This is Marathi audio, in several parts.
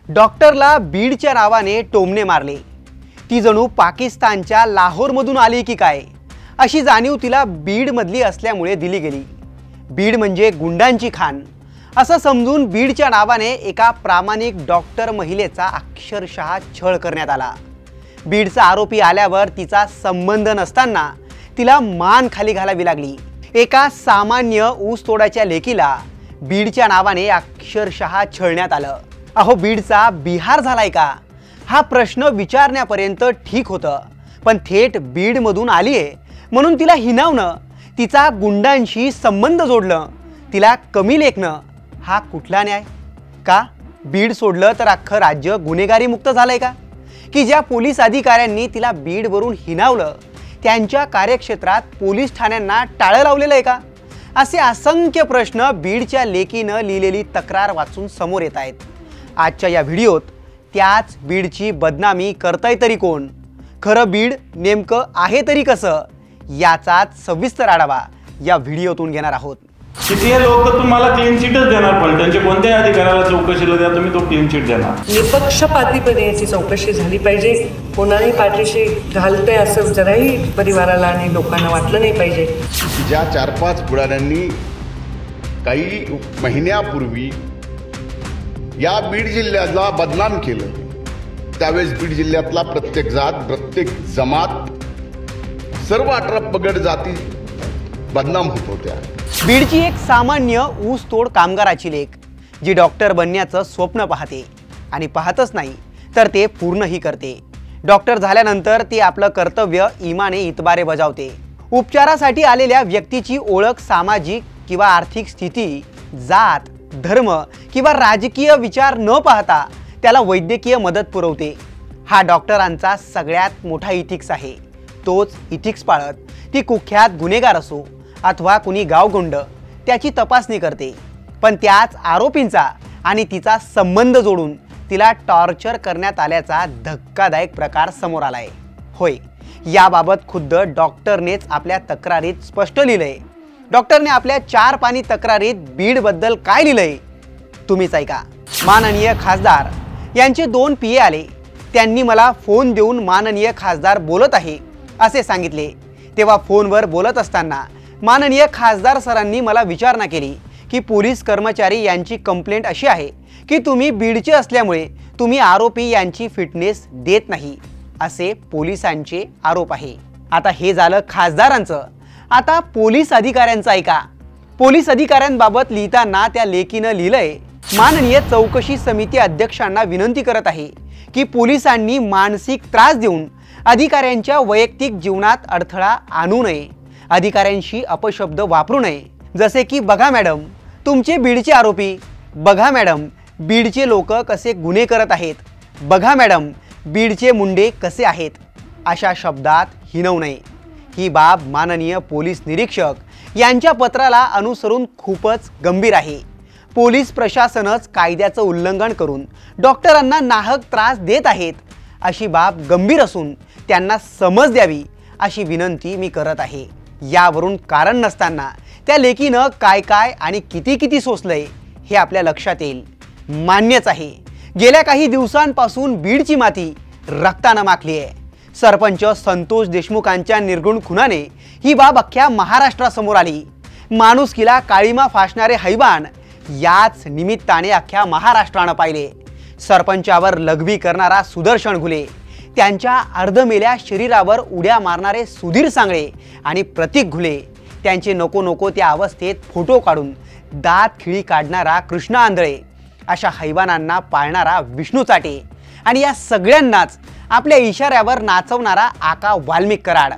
डॉक्टरला बीडच्या नावाने टोमणे मारले। ती जणू पाकिस्तानच्या लाहोरमधून आली की काय अशी जाणीव तिला बीडमधली असल्यामुळे दिली गेली। बीड म्हणजे गुंडांची खाण असं समजून बीडच्या नावाने एका प्रामाणिक डॉक्टर महिलेचा अक्षरशः छळ करण्यात आला। बीडचा आरोपी आल्यावर तिचा संबंध नसताना तिला मान खाली घालावी लागली। एका सामान्य ऊस तोडाच्या लेकीला बीडच्या नावाने अक्षरशः छळण्यात आलं। अहो, बीडचा बिहार झालाय का हा प्रश्न विचारण्यापर्यंत ठीक होतं, पण थेट बीडमधून आलीये म्हणून तिला हिणावणं, तिचा गुंडांशी संबंध जोडलं, तिला कमी लेखणं हा कुठला न्याय? का बीड सोडलं तर अख्खं राज्य गुन्हेगारी मुक्त झालंय का? की ज्या पोलीस अधिकाऱ्यांनी तिला बीडवरून हिणावलं त्यांच्या कार्यक्षेत्रात पोलीस ठाण्यांना टाळं लावलेलं आहे का? असे असंख्य प्रश्न बीडच्या लेकीनं लिहिलेली तक्रार वाचून समोर येत आहेत। आजच्या या व्हिडिओत त्याच बीडची बदनामी करतंय तरी कोण, खरं बीड नेमकं आहे तरी कसं, याचाच सविस्तर आढावा या व्हिडिओतून घेणार आहोत। किती लोक तुम्हाला क्लीन चिटच देणार, फलटणच्या कोणत्याही अधिकाऱ्याला चौकशीला द्या तुम्ही, तो क्लीन चिट देणार। निपक्षपातीपणे याची चौकशी झाली पाहिजे। कोणाही पाठीशी घालते असं जराही परिवाराला आणि लोकांना वाटलं नाही पाहिजे। ज्या 4-5 पुढाऱ्यांनी काही महिन्यापूर्वी या बीड जिल्ह्याला बदनाम केलं, त्यावेळेस बीड जिल्ह्यातला प्रत्येक जात, प्रत्येक जमात, सर्व 18 पगड जाती बदनाम होत होत्या। बीडची एक सामान्य ऊसतोड कामगाराची लेक जी डॉक्टर बनण्याचं स्वप्न पाहते आणि पाहतच नाही तर ते पूर्णही करते। डॉक्टर झाल्यानंतर ती आपलं कर्तव्य इमाने इतबारे बजावते। उपचारासाठी आलेल्या व्यक्तीची ओळख, सामाजिक किंवा आर्थिक स्थिती, जात, धर्म किंवा राजकीय विचार न पाहता त्याला वैद्यकीय मदत पुरवते। हा डॉक्टरांचा सगळ्यात मोठा इथिक्स आहे। तोच इथिक्स पाळत ती कुख्यात गुन्हेगार असो अथवा कुणी गावगुंड त्याची तपासणी करते, पण त्याच आरोपींचा आणि तिचा संबंध जोडून तिला टॉर्चर करण्यात आल्याचा धक्कादायक प्रकार समोर आलाय। होय, याबाबत खुद्द डॉक्टरनेच आपल्या तक्रारीत स्पष्ट लिहिलंय। डॉक्टरने आपल्या 4 पानी तक्रारीत बीड बद्दल काय लिहिलंय तुम्हीच ऐका। माननीय खासदार यांचे 2 PA आले, त्यांनी मला फोन देऊन माननीय खासदार बोलत आहे असे सांगितले। तेव्हा फोनवर बोलत असताना माननीय खासदार सरांनी मला विचारणा केली की पोलीस कर्मचारी यांची कंप्लेंट अशी आहे की तुम्ही बीडचे असल्यामुळे तुम्ही आरोपी यांची फिटनेस देत नाही, असे पोलिसांचे आरोप आहे। आता हे झालं खासदारांचं, आता पोलीस अधिकाऱ्यांचं ऐका। पोलीस अधिकाऱ्यांबाबत लिहिताना त्या लेकीनं लिहिलंय, माननीय चौकशी समिती अध्यक्षांना विनंती करत आहे की पोलिसांनी मानसिक त्रास देऊन अधिकाऱ्यांच्या वैयक्तिक जीवनात अडथळा आणू नये, अधिकाऱ्यांशी अपशब्द वापरू नये, जसे की बघा मॅडम तुमचे बीडचे आरोपी, बघा मॅडम बीडचे लोक कसे गुन्हे करत आहेत, बघा मॅडम बीडचे मुंडे कसे आहेत, अशा शब्दात हिणवू नये। ही बाब माननीय पोलीस निरीक्षक यांच्या पत्राला अनुसरून खूपच गंभीर आहे। पोलीस प्रशासनच कायद्याचं उल्लंघन करून डॉक्टरांना नाहक त्रास देत आहेत, अशी बाब गंभीर असून त्यांना समज द्यावी अशी विनंती मी करत आहे। यावरून कारण नसताना त्या लेकीनं काय काय आणि किती सोसलंय हे आपल्या लक्षात येईल। मान्यच आहे, गेल्या काही दिवसांपासून बीडची माती रक्तानं माखली आहे। सरपंच संतोष देशमुखांच्या निर्गुण खुनाने ही बाब अख्ख्या महाराष्ट्रासमोर आली। माणुसकीला काळीमा फासणारे हैवान याच निमित्ताने अख्ख्या महाराष्ट्रानं पाहिले। सरपंचावर लघवी करणारा सुदर्शन घुले, त्यांच्या अर्धमेल्या शरीरावर उड्या मारणारे सुधीर सांगळे आणि प्रतीक घुले, त्यांचे नको त्या अवस्थेत फोटो काढून दात खिळी काढणारा कृष्णा आंधळे, अशा हैवानांना पाळणारा विष्णू चाटे आणि या सगळ्यांनाच आपल्या इशाऱ्यावर नाचवणारा आका वाल्मिक कराड,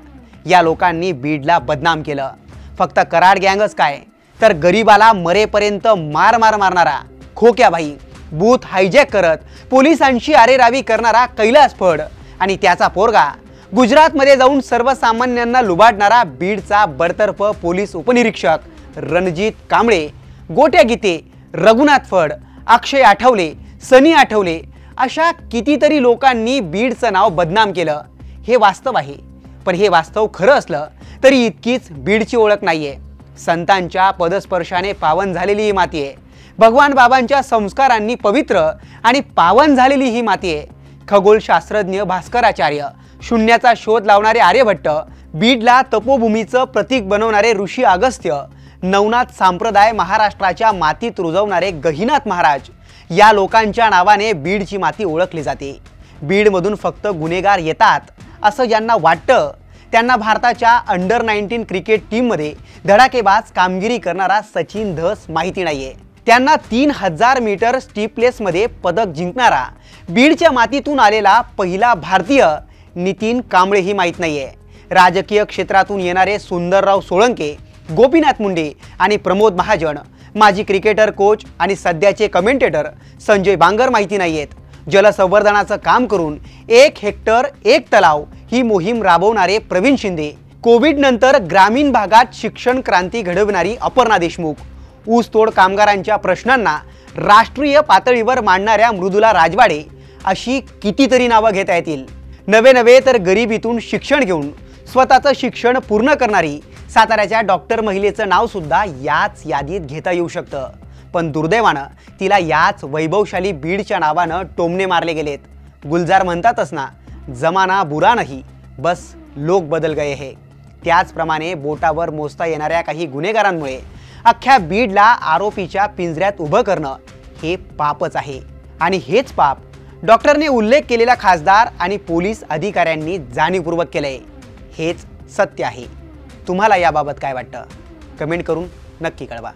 या लोकांनी बीडला बदनाम केलं। फक्त कराड गँगच काय तर गरीबाला मरेपर्यंत मार मारणारा खोक्याबाई, बूथ हायजॅक करत पोलिसांशी अरेरावी करणारा कैलास फड आणि त्याचा पोरगा, गुजरातमध्ये जाऊन सर्वसामान्यांना लुबाडणारा बीडचा बडतर्फ पोलीस उपनिरीक्षक रणजित कांबळे, गोट्या गीते, रघुनाथ फड, अक्षय आठवले, सनी आठवले, अशा कितीतरी लोकांनी बीडचं नाव बदनाम केलं। हे वास्तव आहे, पण हे वास्तव खरं असलं तरी इतकीच बीडची ओळख नाहीये। संतांच्या पदस्पर्शाने पावन झालेली ही माती आहे। भगवान बाबांच्या संस्कारांनी पवित्र आणि पावन झालेली ही माती आहे। खगोलशास्त्रज्ञ भास्कराचार्य, शून्याचा शोध लावणारे आर्यभट्ट, बीडला तपोभूमीचं प्रतीक बनवणारे ऋषी अगस्त्य, नवनाथ संप्रदाय महाराष्ट्राच्या मातीत रुजवणारे गहिनाथ महाराज, या लोकांच्या नावाने बीडची माती ओळखली जाते। बीडमधून फक्त गुन्हेगार येतात असं ज्यांना वाटतं त्यांना भारताच्या अंडर 19 क्रिकेट टीममध्ये धडाकेबाज कामगिरी करणारा सचिन धस माहिती नाहीये। त्यांना 3000 मीटर स्टीपलेसमध्ये पदक जिंकणारा बीडच्या मातीतून आलेला पहिला भारतीय नितीन कांबळेही माहीत नाहीये। राजकीय क्षेत्रातून येणारे सुंदरराव सोळंके, गोपीनाथ मुंडे आणि प्रमोद महाजन, माजी क्रिकेटर कोच आणि सध्याचे कमेंटेटर संजय बांगर माहिती नाहीयेत। जलसंवर्धनाचं काम करून 1 हेक्टर 1 तलाव ही मोहीम राबवणारे प्रवीण शिंदे, कोविड नंतर ग्रामीण भागात शिक्षण क्रांती घडवणारी अपर्णा देशमुख, ऊसतोड कामगारांच्या प्रश्नांना राष्ट्रीय पातळीवर मांडणाऱ्या मृदुला राजवाडे, अशी कितीतरी नावं घेता येतील। नवे तर गरिबीतून शिक्षण घेऊन स्वतःचं शिक्षण पूर्ण करणारी साताऱ्याच्या डॉक्टर महिलेचं नाव सुद्धा याच यादीत घेता येऊ शकतं। पण दुर्दैवानं तिला याच वैभवशाली बीडच्या नावानं टोमणे मारले गेलेत। गुलजार म्हणतातच ना, जमाना बुरा नाही, बस लोक बदल गए है। त्याचप्रमाणे बोटावर मोजता येणाऱ्या काही गुन्हेगारांमुळे अख्ख्या बीडला आरोपीच्या पिंजऱ्यात उभं करणं हे पापच आहे। आणि हेच पाप डॉक्टरने उल्लेख केलेला खासदार आणि पोलीस अधिकाऱ्यांनी जाणीवपूर्वक केलंय। हेच सत्य आहे। तुम्हाला याबाबत काय वाटतं? कमेंट करून नक्की कळवा।